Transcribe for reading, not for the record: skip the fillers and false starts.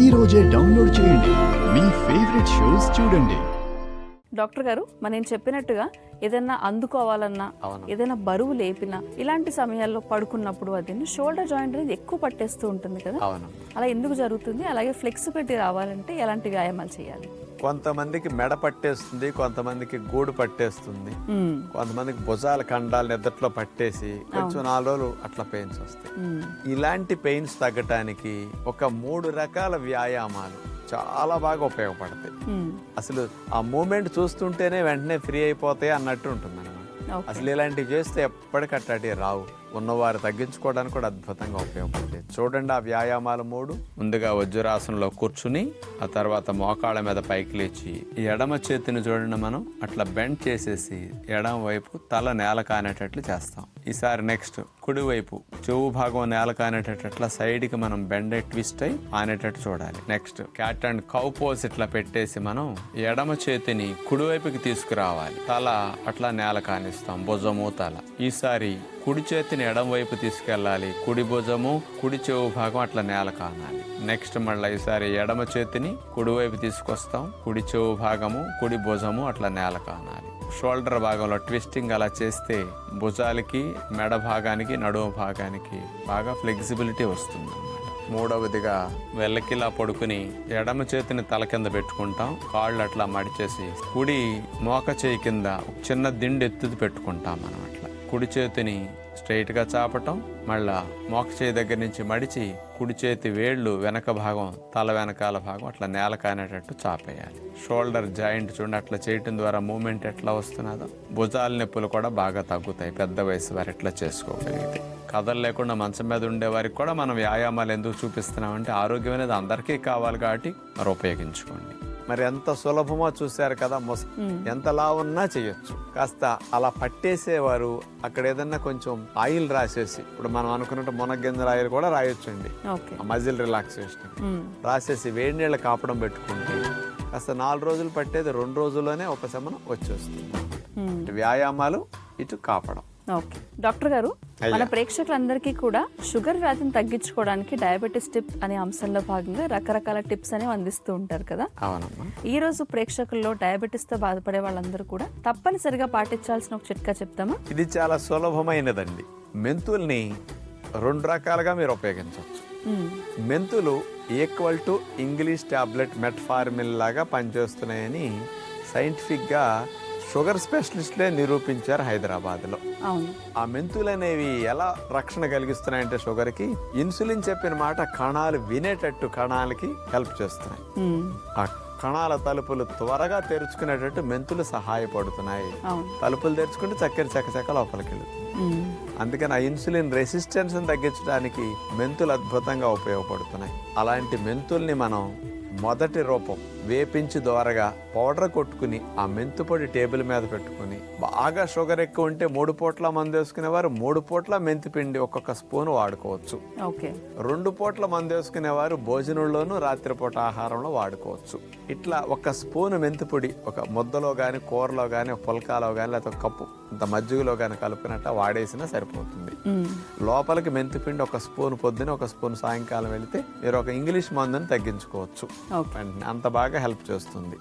ఈ రోజే డౌన్లోడ్ చేయండి, మీ ఫేవరెట్ షోస్ చూడండి. డాక్టర్ గారు, నేను చెప్పినట్టుగా ఏదైనా అందుకోవాలన్నా, ఏదైనా బరువు లేపినా, ఇలాంటి సమయాల్లో పడుకున్నప్పుడు అది షోల్డర్ జాయింట్ అనేది ఎక్కువ పట్టేస్తూ ఉంటుంది కదా, అలా ఎందుకు జరుగుతుంది? అలాగే ఫ్లెక్సిబిలిటీ రావాలంటే ఎలాంటి వ్యాయామాలు చేయాలి? కొంతమందికి మెడ పట్టేస్తుంది, కొంతమందికి గూడు పట్టేస్తుంది, కొంతమందికి భుజాల కండాలు నిద్రలో పట్టేసి కొంచెం 4 రోజులు అట్లా పెయిన్స్ వస్తాయి. ఇలాంటి పెయిన్స్ తగ్గటానికి ఒక 3 రకాల వ్యాయామాలు చాలా బాగా ఉపయోగపడతాయి. అసలు ఆ మూమెంట్ చూస్తుంటేనే వెంటనే ఫ్రీ అయిపోతాయి అన్నట్టు ఉంటుంది అన్నమాట. అసలు ఇలాంటివి చేస్తే ఎప్పటికట్టటి రావు. ఉన్నవారు తగ్గించుకోవడానికి కూడా అద్భుతంగా ఉపయోగపడతాయి. చూడండి ఆ వ్యాయామాలు 3. ముందుగా వజ్రాసనంలో కూర్చుని, ఆ తర్వాత మోకాళ్ళ మీద పైకి లేచి ఎడమ చేతిని చూడండి మనం అట్లా బెండ్ చేసేసి ఎడమ వైపు తల నేల కానేటట్లు చేస్తాం. ఈసారి నెక్స్ట్ కుడి వైపు చెవు భాగం నేల కానేటట్టు సైడ్కి మనం బెండ్ ట్విస్ట్ అయి ఆనేటట్టు చూడాలి. Next cat and cow pose ఇట్లా పెట్టేసి మనం ఎడమ చేతిని కుడి వైపుకి తీసుకురావాలి. తల అట్లా నేల కానిస్తాం, భుజము తల. ఈసారి కుడి చేతిని ఎడం వైపు తీసుకెళ్ళాలి, కుడి భుజము కుడి చెవు భాగం అట్లా నేల కానాలి. నెక్స్ట్ మళ్ళీ ఈసారి ఎడమ చేతిని కుడి వైపు తీసుకొస్తాం, కుడి చెవు భాగము కుడి భుజము అట్లా నేల కానాలి. షోల్డర్ భాగంలో ట్విస్టింగ్ అలా చేస్తే భుజాలకి, మెడ భాగానికి, నడుము భాగానికి బాగా ఫ్లెక్సిబిలిటీ వస్తుంది. 3వదిగా వెల్లకిలా పడుకుని ఎడమ చేతిని తల కింద పెట్టుకుంటాం, కాళ్ళు అట్లా మడిచేసి కుడి మోక చేయి కింద చిన్న దిండు ఎత్తుది పెట్టుకుంటాం మనం. అట్లా కుడి చేతిని స్ట్రైట్గా చాపటం, మళ్ళా మోక చేయి దగ్గర నుంచి మడిచి కుడి చేతి వేళ్ళు వెనక భాగం, తల వెనకాల భాగం అట్లా నేల కానేటట్టు చాపేయాలి. షోల్డర్ జాయింట్ చూడండి అట్లా చేయటం ద్వారా మూమెంట్ ఎట్లా వస్తున్నదో. భుజాల నొప్పులు కూడా బాగా తగ్గుతాయి పెద్ద వయసు వారు ఎట్లా చేసుకోగలిగితే. కథలు లేకుండా మంచం మీద ఉండే వారికి కూడా మనం వ్యాయామాలు ఎందుకు చూపిస్తున్నామంటే ఆరోగ్యం అనేది అందరికీ కావాలి కాబట్టి మరి ఉపయోగించుకోండి. మరి ఎంత సులభమో చూశారు కదా, ఎంత లావున్నా చేయొచ్చు. కాస్త అలా పట్టేసేవారు అక్కడ ఏదన్నా కొంచెం ఆయిల్ రాసేసి, ఇప్పుడు మనం అనుకున్నట్టు మునగ్గింజల ఆయిల్ కూడా రాయొచ్చండి, మజిల్ రిలాక్సేషన్ రాసేసి వేడి నీళ్ళ కాపడం పెట్టుకుంటే కాస్త 4 రోజులు పట్టేది 2 రోజుల్లోనే ఉపశమనం వచ్చేస్తుంది. వ్యాయామాలు ఇటు కాపడం. ఓకే డాక్టర్ గారు, మన ప్రేక్షకులందరికీ కూడా షుగర్ వ్యాధిని తగ్గించుకోవడానికి డయాబెటీస్ టిప్ అనే అంశంలో భాగంగా రకరకాల టిప్స్ అనేవి అందిస్తూ ఉంటారు కదా. ఈ రోజు ప్రేక్షకుల్లో డయాబెటీస్ తో బాధపడే వాళ్ళందరూ కూడా తప్పనిసరిగా పాటించాల్సిన ఒక చిట్కా చెప్తామా? ఇది చాలా సులభమైనదండి. మెంతుల్ని 2 రకాలుగా మీరు ఉపయోగించవచ్చు. మెంతులు equal to English tablet metformin లాగా పనిచేస్తున్నాయని సైంటిఫిక్ గా షుగర్ స్పెషలిస్ట్లే నిరూపించారు హైదరాబాద్లో. ఆ మెంతులు అనేవి ఎలా రక్షణ కలిగిస్తున్నాయంటే షుగర్కి ఇన్సులిన్ చెప్పిన మాట కణాలు వినేటట్టు కణాలకి హెల్ప్ చేస్తున్నాయి. ఆ కణాల తలుపులు త్వరగా తెరుచుకునేటట్టు మెంతులు సహాయపడుతున్నాయి. తలుపులు తెరుచుకుంటే చక్కెర చకచక లోపలికి వెళ్తుంది. అందుకని ఆ ఇన్సులిన్ రెసిస్టెన్స్ తగ్గించడానికి మెంతులు అద్భుతంగా ఉపయోగపడుతున్నాయి. అలాంటి మెంతుల్ని మనం మొదటి రూపం వేపించి దోరగా పౌడర్ కొట్టుకుని ఆ మెంతు పొడి టేబుల్ మీద పెట్టుకుని, బాగా షుగర్ ఎక్కువ ఉంటే 3 పూట్ల మందు వేసుకునేవారు 3 పూట్ల మెంతి పిండి ఒక్కొక్క స్పూన్ వాడుకోవచ్చు. 2 పూట్ల మందు వేసుకునేవారు భోజనంలోనూ రాత్రిపూట ఆహారంలో వాడుకోవచ్చు. ఇట్లా 1 స్పూన్ మెంతి పొడి ఒక ముద్దలో గాని, కూరలో గాని, పుల్కాలో గాని, లేకపోతే కప్పు ఇంత మజ్జిగలో గాని కలిపినట్టు వాడేసినా సరిపోతుంది. లోపలికి మెంతి పిండి 1 స్పూన్ పొద్దున, 1 స్పూన్ సాయంకాలం వెళితే మీరు ఒక ఇంగ్లీష్ మందుని తగ్గించుకోవచ్చు. అంత బాగా హెల్ప్ చేస్తుంది.